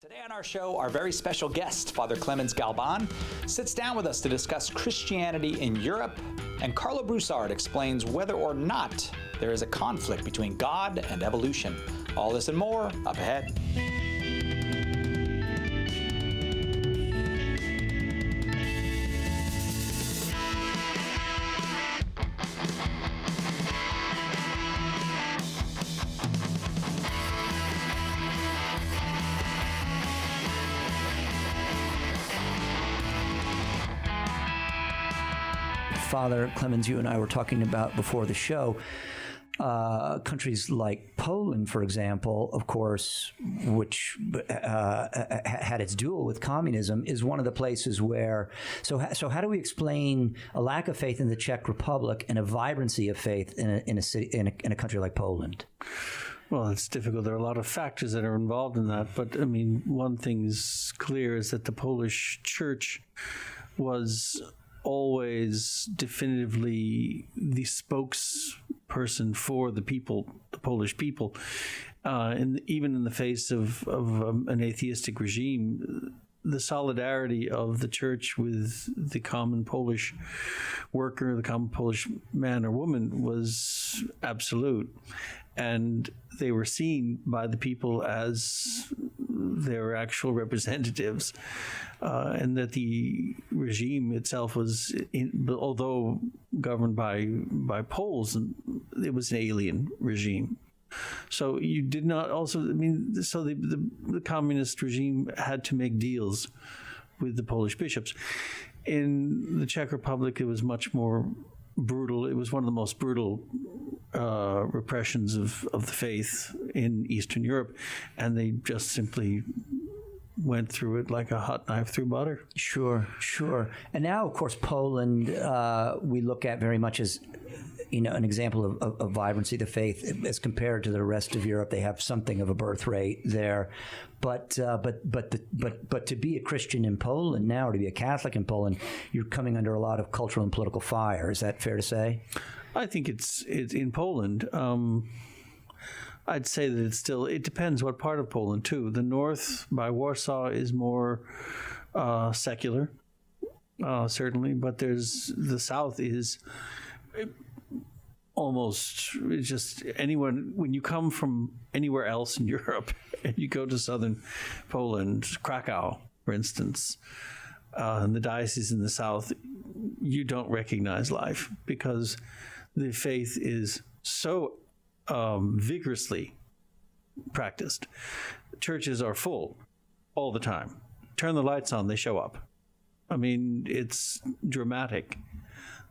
Today on our show, our very special guest, Father Clemens Galban, sits down with us to discuss Christianity in Europe, and Karlo Brousard explains whether or not there is a conflict between God and evolution. All this and more up ahead. Father Clemens, you and I were talking about before the show, countries like Poland, for example, of course, which had its duel with communism, is one of the places where. So how do we explain a lack of faith in the Czech Republic and a vibrancy of faith in a country like Poland? Well, it's difficult. There are a lot of factors that are involved in that. But I mean, one thing's clear is that the Polish Church was always definitively the spokesperson for the people, the Polish people, even in the face of an atheistic regime. The solidarity of the church with the common Polish worker, the common Polish man or woman, was absolute, and they were seen by the people as their actual representatives, and that the regime itself was, although governed by Poles, it was an alien regime. So you did not also, I mean, so the communist regime had to make deals with the Polish bishops. In the Czech Republic, it was much more brutal. It was one of the most brutal repressions of the faith in Eastern Europe, and they just simply went through it like a hot knife through butter. Sure. And now, of course, Poland, we look at very much as, an example of vibrancy of the faith as compared to the rest of Europe. They have something of a birth rate there, but to be a Christian in Poland now, or to be a Catholic in Poland, you're coming under a lot of cultural and political fire. Is that fair to say? I think it's in Poland. I'd say that it depends what part of Poland too. The north by Warsaw is more secular, certainly, but the south is almost just anyone. When you come from anywhere else in Europe and you go to southern Poland, Krakow, for instance, and the diocese in the south, you don't recognize life because the faith is so vigorously practiced. Churches are full all the time. Turn the lights on, they show up. I mean, it's dramatic,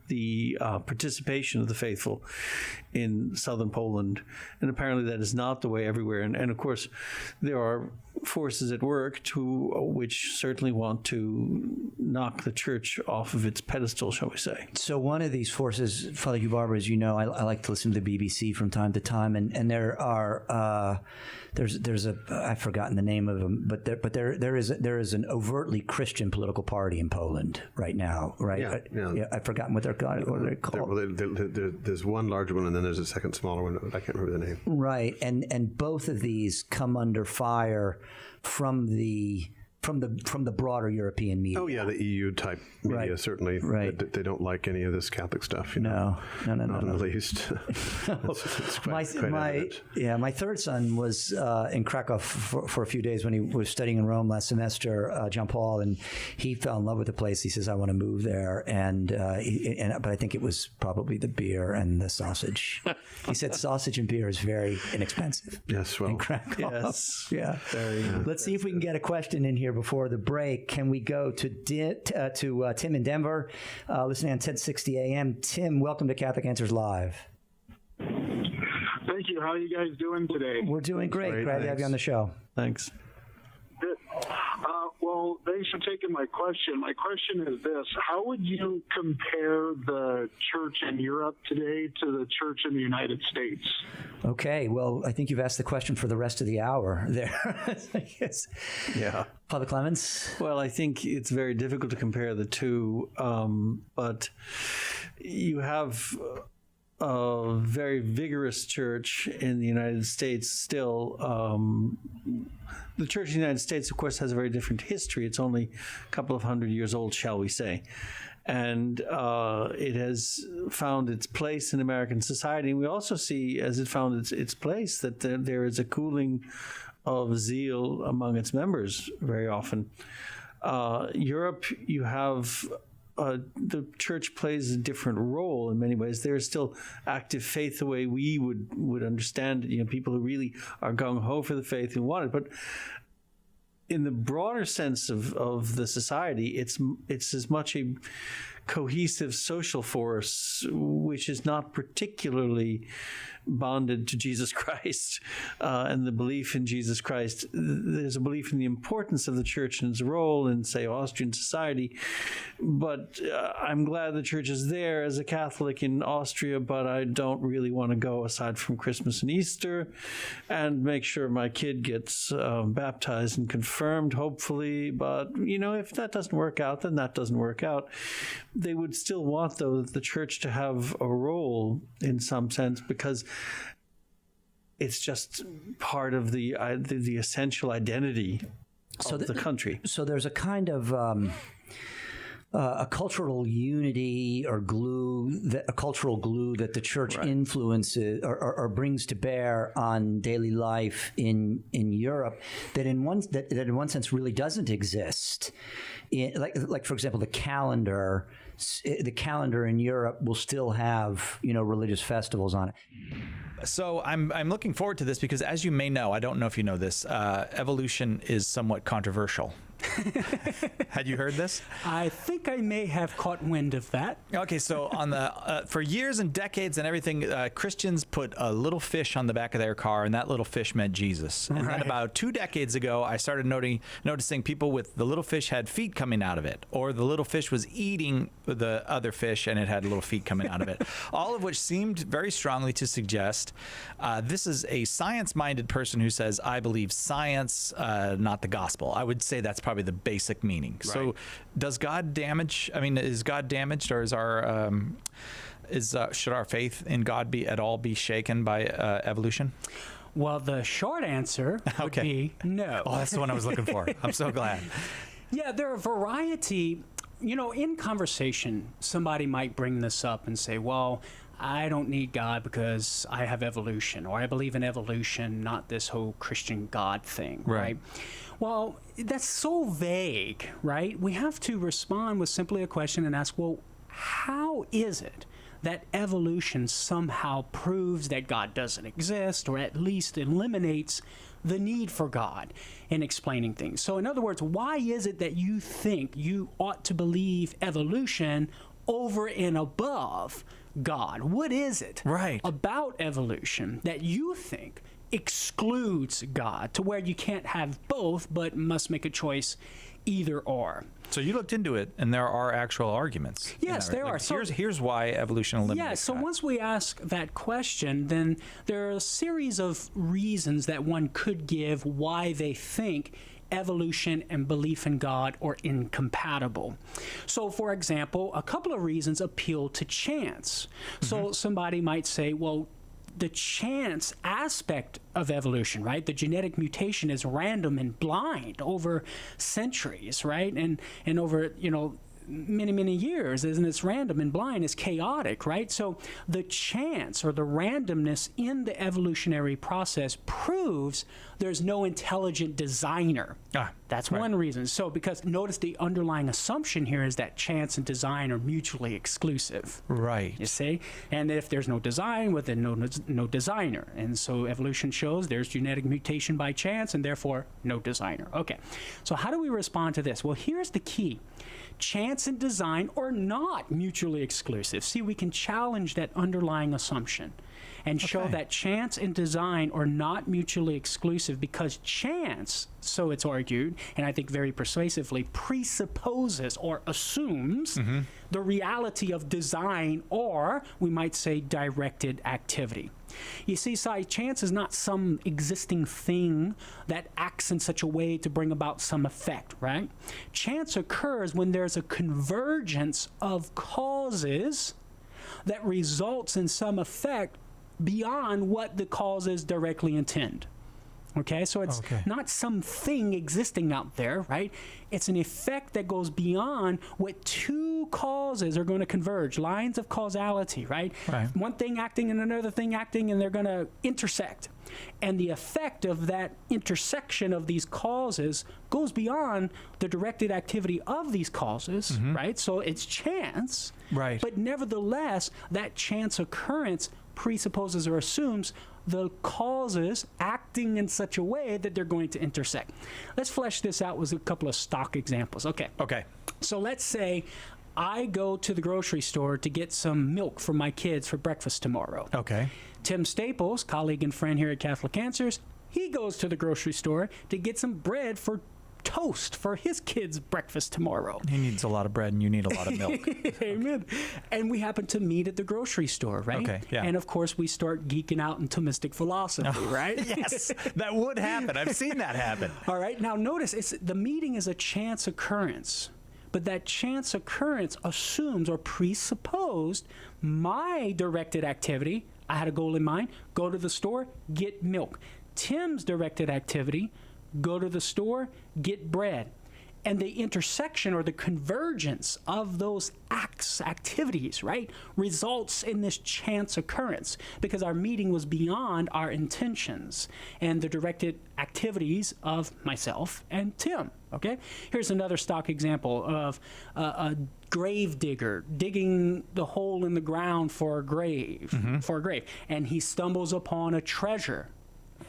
the participation of the faithful in southern Poland. And apparently that is not the way everywhere. And of course, there are forces at work which certainly want to knock the church off of its pedestal, shall we say. So one of these forces, Father Hugh Barbour, as you know, I like to listen to the BBC from time to time, and there are there's a I've forgotten the name of them, but there is an overtly Christian political party in Poland right now, right? Yeah. I've forgotten what they're called. There's one large one, and then there's a second smaller one. I can't remember the name. Right, and both of these come under fire from the broader European media. Oh yeah, the EU type media, certainly. Right. They don't like any of this Catholic stuff. No. Not in the least. My third son was in Krakow for a few days when he was studying in Rome last semester, John Paul, and he fell in love with the place. He says, "I want to move there," but I think it was probably the beer and the sausage. He said sausage and beer is very inexpensive. Yes, well, in Krakow. Yes, yeah. Let's see if we can get a question in here before the break. Can we go to Tim in Denver, listening on 1060 AM? Tim, welcome to Catholic Answers Live. Thank you. How are you guys doing today? We're doing great. Glad to have you on the show. Thanks. Good. Well, thanks for taking my question. My question is this: how would you compare the church in Europe today to the church in the United States? Okay. Well, I think you've asked the question for the rest of the hour there. Yes. Yeah. Father Clemens? Well, I think it's very difficult to compare the two, but you have a very vigorous church in the United States still. The Church in the United States, of course, has a very different history. It's only a couple of hundred years old, shall we say. And it has found its place in American society. And we also see, as it found its place, that there is a cooling of zeal among its members very often. Europe, you have the church plays a different role in many ways. There is still active faith the way we would understand it. People who really are gung-ho for the faith who want it. But in the broader sense of the society, it's as much a cohesive social force, which is not particularly bonded to Jesus Christ and the belief in Jesus Christ. There's a belief in the importance of the church and its role in, say, Austrian society. But I'm glad the church is there as a Catholic in Austria, but I don't really want to go aside from Christmas and Easter and make sure my kid gets baptized and confirmed, hopefully. But, if that doesn't work out, then that doesn't work out. They would still want, though, the church to have a role in some sense, because it's just part of the essential identity of the country. So there's a kind of a cultural unity or a cultural glue that the church influences or brings to bear on daily life in Europe that in one sense really doesn't exist. Like for example, the calendar in Europe will still have religious festivals on it. So I'm looking forward to this because, as you may know, I don't know if you know this, evolution is somewhat controversial. Had you heard this? I think I may have caught wind of that. Okay, so on the for years and decades and everything, Christians put a little fish on the back of their car, and that little fish meant Jesus. And then about 2 decades ago, I started noticing people with the little fish had feet coming out of it, or the little fish was eating the other fish and it had little feet coming out of it. All of which seemed very strongly to suggest this is a science-minded person who says, I believe science, not the gospel. I would say that's probably the basic meaning. Right. So does God damage? I mean, is God damaged, or is our should our faith in God be shaken by evolution? Well, the short answer would be no. Oh, that's the one I was looking for. I'm so glad. Yeah, there are a variety. In conversation, somebody might bring this up and say, well, I don't need God because I have evolution, or I believe in evolution, not this whole Christian God thing, right? Well, that's so vague, right? We have to respond with simply a question and ask, well, how is it that evolution somehow proves that God doesn't exist, or at least eliminates the need for God in explaining things? So in other words, why is it that you think you ought to believe evolution over and above God? What is it about evolution that you think excludes God to where you can't have both but must make a choice either or? So you looked into it, and there are actual arguments. Yes, there are. So here's why evolution eliminates Yeah, so God. once we ask that question, then there are a series of reasons that one could give why they think evolution and belief in God are incompatible. So, for example, a couple of reasons appeal to chance. So somebody might say, well, the chance aspect of evolution, right? The genetic mutation is random and blind over centuries, right? And over, many years, and it's random and blind, it's chaotic, right? So the chance or the randomness in the evolutionary process proves there's no intelligent designer. That's one reason. So because notice the underlying assumption here is that chance and design are mutually exclusive. Right. You see? And if there's no design, well, then no designer. And so evolution shows there's genetic mutation by chance, and therefore no designer. Okay. So how do we respond to this? Well, here's the key. Chance and design are not mutually exclusive. See, we can challenge that underlying assumption and show that chance and design are not mutually exclusive because chance, so it's argued, and I think very persuasively, presupposes or assumes the reality of design, or we might say directed activity. You see, chance is not some existing thing that acts in such a way to bring about some effect, right? Chance occurs when there's a convergence of causes that results in some effect beyond what the causes directly intend. Okay, so it's not something existing out there, right? It's an effect that goes beyond what two causes are going to converge, lines of causality, right? One thing acting and another thing acting, and they're going to intersect. And the effect of that intersection of these causes goes beyond the directed activity of these causes, right? So it's chance, but nevertheless, that chance occurrence presupposes or assumes the causes acting in such a way that they're going to intersect. Let's flesh this out with a couple of stock examples. Okay. So let's say I go to the grocery store to get some milk for my kids for breakfast tomorrow. Tim Staples, colleague and friend here at Catholic Answers, he goes to the grocery store to get some bread for toast for his kids' breakfast tomorrow. He needs a lot of bread and you need a lot of milk. Amen. And we happen to meet at the grocery store, right? And of course, we start geeking out into Thomistic philosophy, right? Yes, that would happen. I've seen that happen. All right. Now, notice the meeting is a chance occurrence. But that chance occurrence assumes or presupposed my directed activity. I had a goal in mind, go to the store, get milk. Tim's directed activity, go to the store, get bread. And the intersection or the convergence of those activities, right, results in this chance occurrence because our meeting was beyond our intentions and the directed activities of myself and Tim, okay? Here's another stock example of a grave digger digging the hole in the ground for a grave, and he stumbles upon a treasure,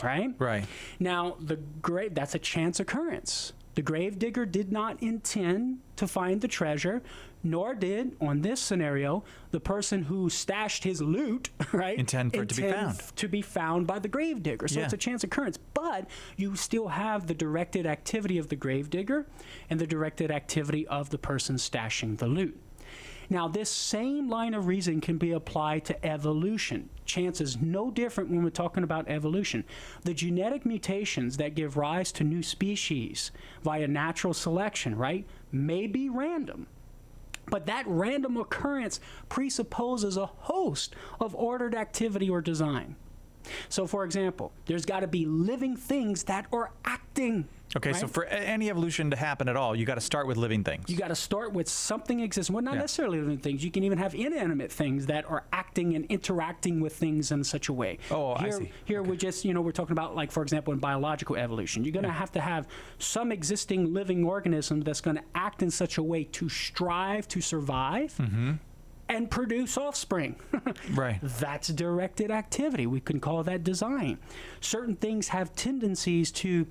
right? Now, that's a chance occurrence. The grave digger did not intend to find the treasure, nor did, on this scenario, the person who stashed his loot, right, intend for it to be found by the grave digger. So it's a chance occurrence, but you still have the directed activity of the grave digger and the directed activity of the person stashing the loot. Now, this same line of reasoning can be applied to evolution. Chance is no different when we're talking about evolution. The genetic mutations that give rise to new species via natural selection, right, may be random. But that random occurrence presupposes a host of ordered activity or design. So, for example, there's got to be living things that are acting. Okay, right? So for any evolution to happen at all, you got to start with living things. You got to start with something existing. Well, not necessarily living things. You can even have inanimate things that are acting and interacting with things in such a way. I see. Here we just, we're talking about, like, for example, in biological evolution, you're going to have some existing living organism that's going to act in such a way to strive to survive. And produce offspring. Right. That's directed activity. We can call that design. Certain things have tendencies to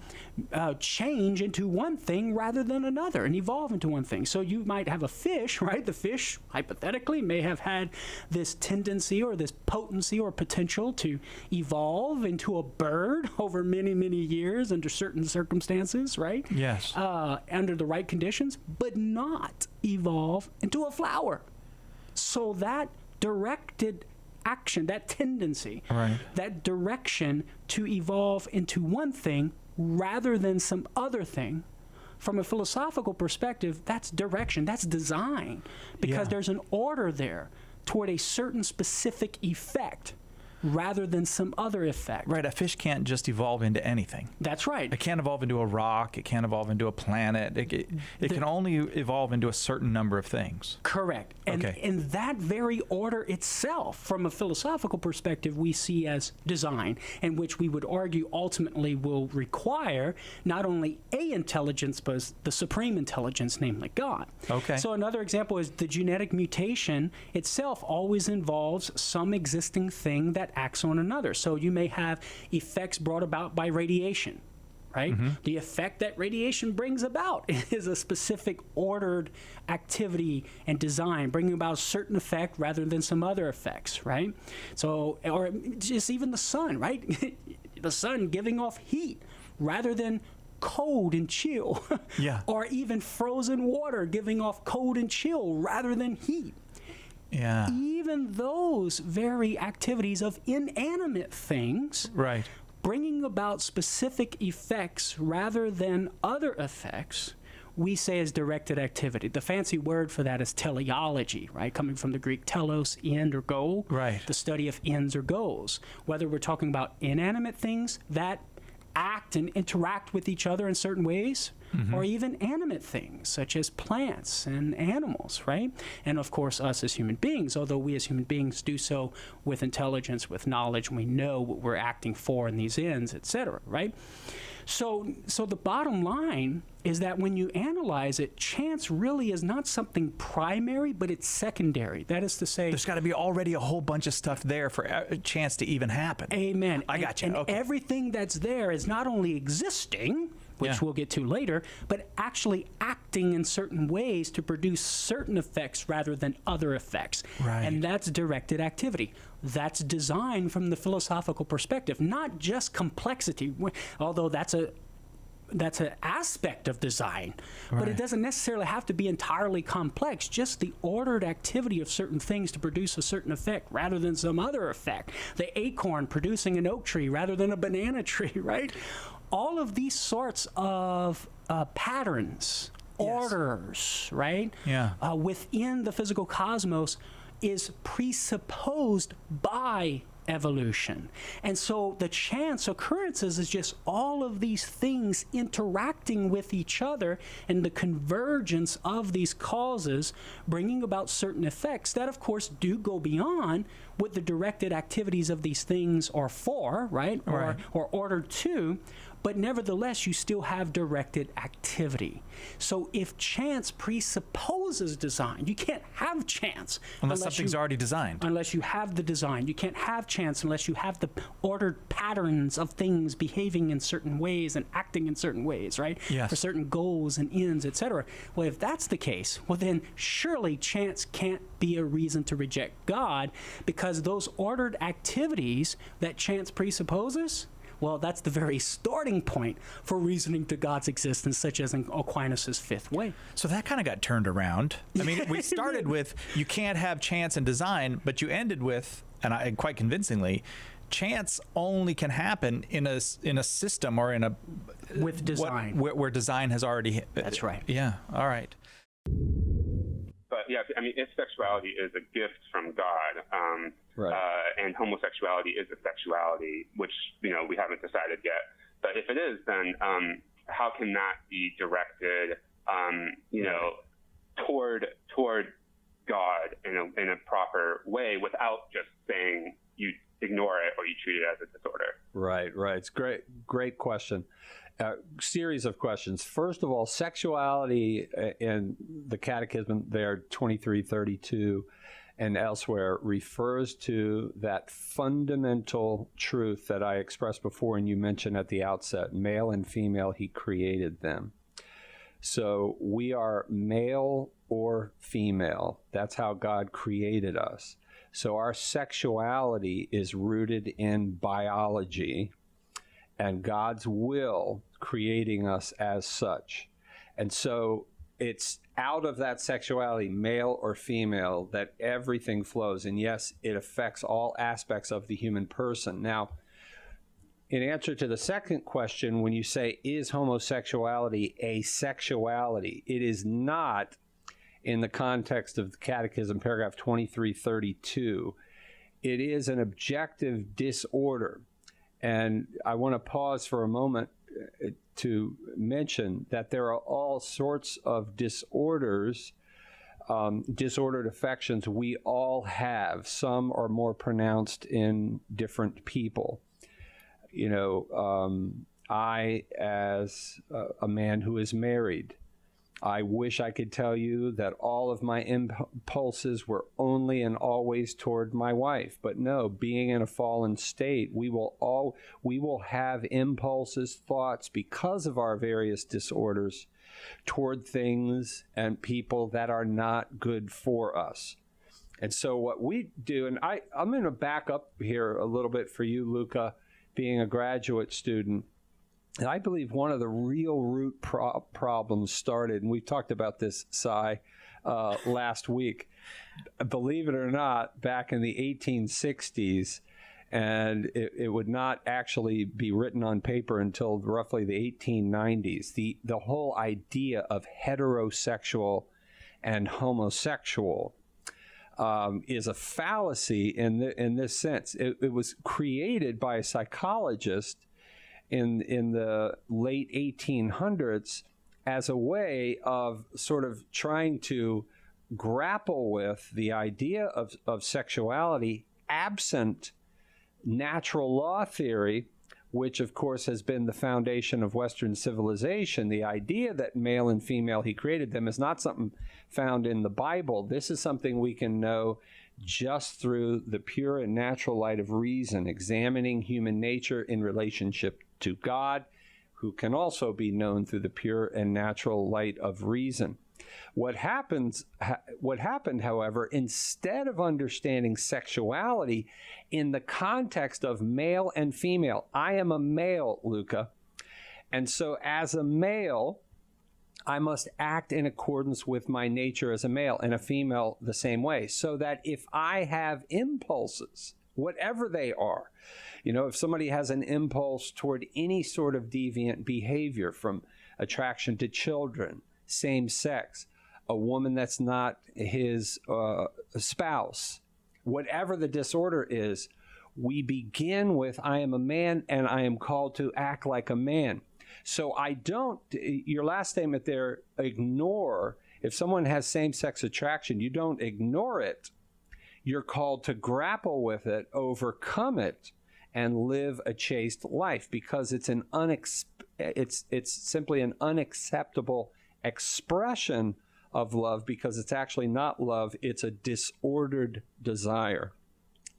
change into one thing rather than another and evolve into one thing. So you might have a fish, right? The fish, hypothetically, may have had this tendency or this potency or potential to evolve into a bird over many, many years under certain circumstances, right? Yes. Under the right conditions, but not evolve into a flower. So that directed action, that tendency, that direction to evolve into one thing rather than some other thing, from a philosophical perspective, that's direction, that's design, because there's an order there toward a certain specific effect rather than some other effect. Right, a fish can't just evolve into anything. That's right. It can't evolve into a rock, it can't evolve into a planet, it can only evolve into a certain number of things. Correct. And in that very order itself, from a philosophical perspective, we see as design, and which we would argue ultimately will require not only a intelligence, but the supreme intelligence, namely God. So another example is the genetic mutation itself always involves some existing thing that acts on another. So you may have effects brought about by radiation, right? The effect that radiation brings about is a specific ordered activity and design, bringing about a certain effect rather than some other effects, right? So, or just even the sun, right? The sun giving off heat rather than cold and chill. Or even frozen water giving off cold and chill rather than heat. Even those very activities of inanimate things, bringing about specific effects rather than other effects, we say is directed activity. The fancy word for that is teleology, right? Coming from the Greek telos, end or goal. Right. The study of ends or goals. Whether we're talking about inanimate things that act and interact with each other in certain ways, or even animate things such as plants and animals, right? And of course, us as human beings, although we as human beings do so with intelligence, with knowledge, and we know what we're acting for in these ends, etc., right? So the bottom line is that when you analyze it, chance really is not something primary, but it's secondary. That is to say, There's got to be already a whole bunch of stuff there for a chance to even happen. amen. I got you. And Okay. everything that's there is not only existing, which Yeah. we'll get to later, but actually acting in certain ways to produce certain effects rather than other effects. Right. And that's directed activity. That's design from the philosophical perspective, not just complexity, although that's an aspect of design, but Right. it doesn't necessarily have to be entirely complex, just the ordered activity of certain things to produce a certain effect rather than some other effect. The acorn producing an oak tree rather than a banana tree, right? All of these sorts of patterns, orders, right? Yeah. Within the physical cosmos is presupposed by evolution. And so the chance occurrences is just all of these things interacting with each other and the convergence of these causes bringing about certain effects that, of course, do go beyond what the directed activities of these things are for, right? Right. Or ordered to. But nevertheless, you still have directed activity. So if chance presupposes design, you can't have chance Unless something's already designed. Unless you have the design. You can't have chance unless you have the ordered patterns of things behaving in certain ways and acting in certain ways, right? Yes. For certain goals and ends, etc. Well, if that's the case, well then surely chance can't be a reason to reject God, because those ordered activities that chance presupposes, well, that's the very starting point for reasoning to God's existence, such as in Aquinas' fifth way. So that kind of got turned around. I mean, we started with you can't have chance and design, but you ended with, and quite convincingly, chance only can happen in a system or in a With design. where design has already. That's right. Yeah. All right. But yeah, I mean, if sexuality is a gift from God, and homosexuality is a sexuality, which we haven't decided yet. But if it is, then how can that be directed, toward God in a proper way without just saying you ignore it or you treat it as a disorder? Right. It's great question. Series of questions. First of all, sexuality in the Catechism there, 2332 and elsewhere, refers to that fundamental truth that I expressed before and you mentioned at the outset: male and female, he created them. So we are male or female. That's how God created us. So our sexuality is rooted in biology and God's will creating us as such. And so it's out of that sexuality, male or female, that everything flows. And yes, it affects all aspects of the human person. Now, in answer to the second question, when you say, is homosexuality a sexuality? It is not in the context of the Catechism, paragraph 2332. It is an objective disorder. And I want to pause for a moment to mention that there are all sorts of disorders, disordered affections we all have. Some are more pronounced in different people. I, as a man who is married, I wish I could tell you that all of my impulses were only and always toward my wife. But no, being in a fallen state, we will have impulses, thoughts, because of our various disorders, toward things and people that are not good for us. And so what we do, and I'm going to back up here a little bit for you, Luca, being a graduate student. And I believe one of the real root problems started, and we talked about this, Cy, last week. Believe it or not, back in the 1860s, And it would not actually be written on paper until roughly the 1890s. The whole idea of heterosexual and homosexual is a fallacy in this sense. It was created by a psychologist in the late 1800s as a way of sort of trying to grapple with the idea of sexuality absent natural law theory, which of course has been the foundation of Western civilization. The idea that male and female, he created them, is not something found in the Bible. This is something we can know just through the pure and natural light of reason, examining human nature in relationship to God, who can also be known through the pure and natural light of reason. What happened, however, instead of understanding sexuality in the context of male and female, I am a male, Luca, and so as a male, I must act in accordance with my nature as a male, and a female the same way, so that if I have impulses, whatever they are, if somebody has an impulse toward any sort of deviant behavior, from attraction to children, same sex, a woman that's not his spouse, whatever the disorder is, we begin with, I am a man and I am called to act like a man. So I don't, your last statement there, ignore, if someone has same-sex attraction, you don't ignore it. You're called to grapple with it, overcome it, and live a chaste life, because it's it's simply an unacceptable expression of love, because it's actually not love, it's a disordered desire.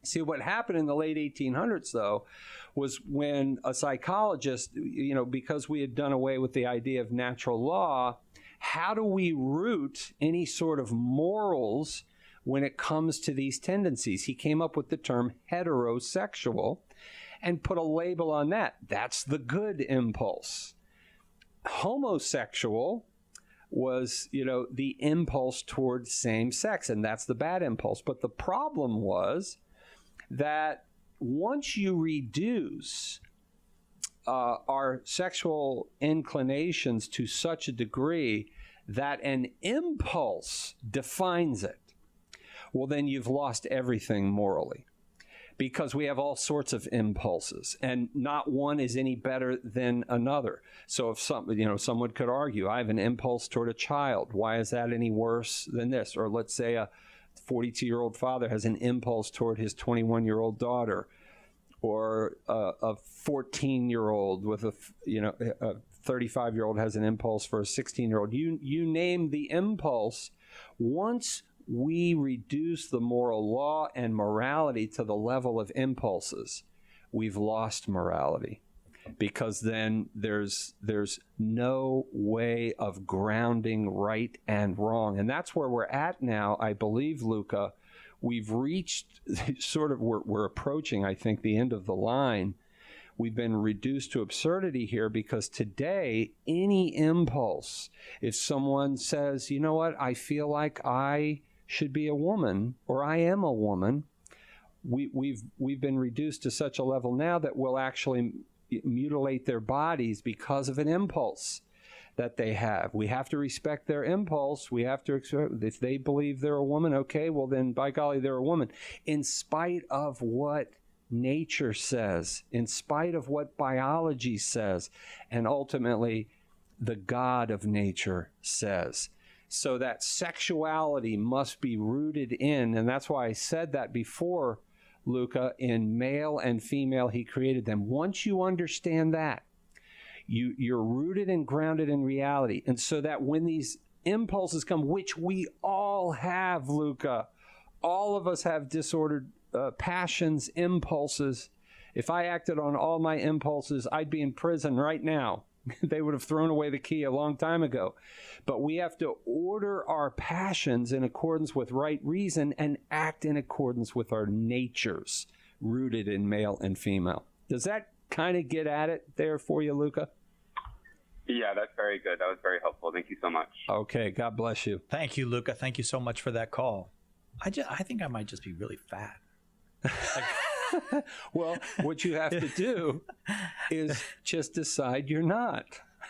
See, what happened in the late 1800s, though, was when a psychologist, because we had done away with the idea of natural law, how do we root any sort of morals when it comes to these tendencies? He came up with the term heterosexual and put a label on that. That's the good impulse. Homosexual was, the impulse towards same sex, and that's the bad impulse. But the problem was that once you reduce our sexual inclinations to such a degree that an impulse defines it, well, then you've lost everything morally, because we have all sorts of impulses, and not one is any better than another. So if someone could argue, I have an impulse toward a child. Why is that any worse than this? Or let's say a 42-year-old father has an impulse toward his 21-year-old daughter, or a 14-year-old with a 35-year-old has an impulse for a 16-year-old. You name the impulse. Once we reduce the moral law and morality to the level of impulses, we've lost morality, because then there's no way of grounding right and wrong. And that's where we're at now, I believe, Luca. We've reached we're approaching, I think, the end of the line. We've been reduced to absurdity here, because today, any impulse, if someone says, you know what, I feel like I should be a woman, or I am a woman, we've been reduced to such a level now that we'll actually mutilate their bodies because of an impulse that they have. We have to respect their impulse. We have to, if they believe they're a woman, okay, well then, by golly, they're a woman, in spite of what nature says, in spite of what biology says, and ultimately the God of nature says. So that sexuality must be rooted in, and that's why I said that before, Luca, in male and female, he created them. Once you understand that, you're rooted and grounded in reality. And so that when these impulses come, which we all have, Luca, all of us have disordered passions, impulses. If I acted on all my impulses, I'd be in prison right now. They would have thrown away the key a long time ago. But we have to order our passions in accordance with right reason and act in accordance with our natures, rooted in male and female. Does that kind of get at it there for you, Luca? Yeah, that's very good. That was very helpful. Thank you so much. Okay, God bless you. Thank you, Luca. Thank you so much for that call. I think I might just be really fat. Well, what you have to do is just decide you're not.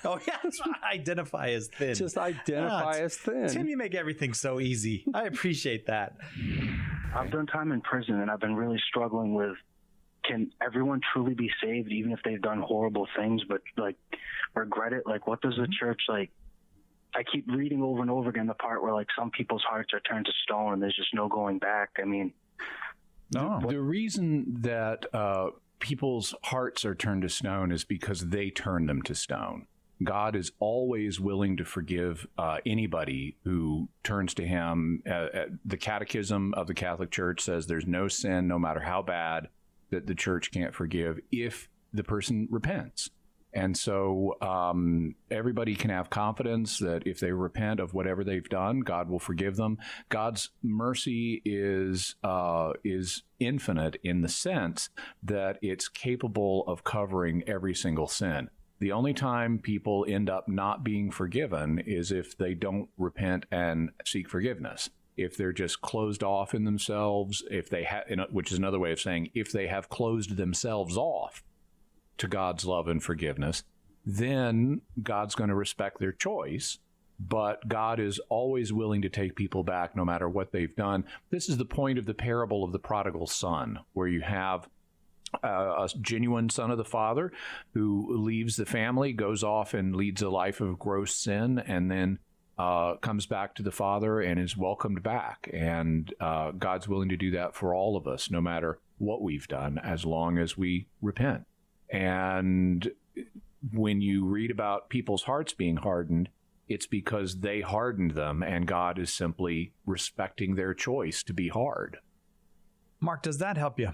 Oh, yeah. Identify as thin. Just identify as thin. Tim, you make everything so easy. I appreciate that. I've done time in prison, and I've been really struggling with, can everyone truly be saved even if they've done horrible things but, like, regret it? Like, what does the church, like, I keep reading over and over again the part where, like, some people's hearts are turned to stone and there's just no going back. I mean... The reason that people's hearts are turned to stone is because they turn them to stone. God is always willing to forgive anybody who turns to him. The Catechism of the Catholic Church says there's no sin, no matter how bad, that the church can't forgive if the person repents. And so everybody can have confidence that if they repent of whatever they've done, God will forgive them. God's mercy is infinite in the sense that it's capable of covering every single sin. The only time people end up not being forgiven is if they don't repent and seek forgiveness. If they're just closed off in themselves, which is another way of saying if they have closed themselves off to God's love and forgiveness, then God's going to respect their choice. But God is always willing to take people back no matter what they've done. This is the point of the parable of the prodigal son, where you have a genuine son of the father who leaves the family, goes off and leads a life of gross sin, and then comes back to the father and is welcomed back. And God's willing to do that for all of us, no matter what we've done, as long as we repent. And when you read about people's hearts being hardened, it's because they hardened them, and God is simply respecting their choice to be hard. Mark, does that help you?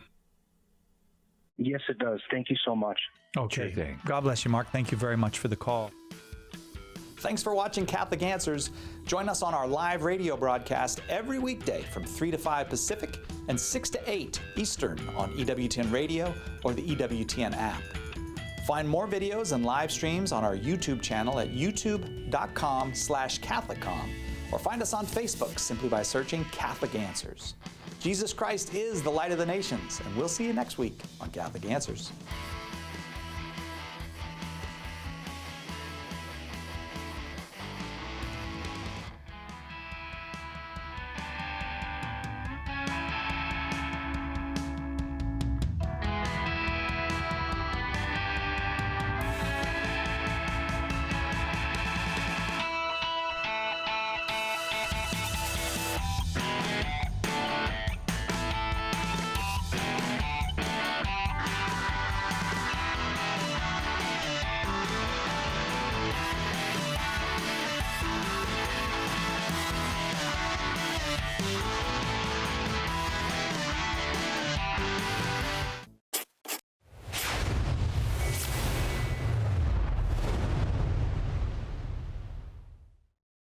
Yes, it does. Thank you so much. Okay. Sure thing. God bless you, Mark. Thank you very much for the call. Thanks for watching Catholic Answers. Join us on our live radio broadcast every weekday from 3 to 5 Pacific and 6 to 8 Eastern on EWTN Radio or the EWTN app. Find more videos and live streams on our YouTube channel at youtube.com/CatholicCom, or find us on Facebook simply by searching Catholic Answers. Jesus Christ is the light of the nations, and we'll see you next week on Catholic Answers.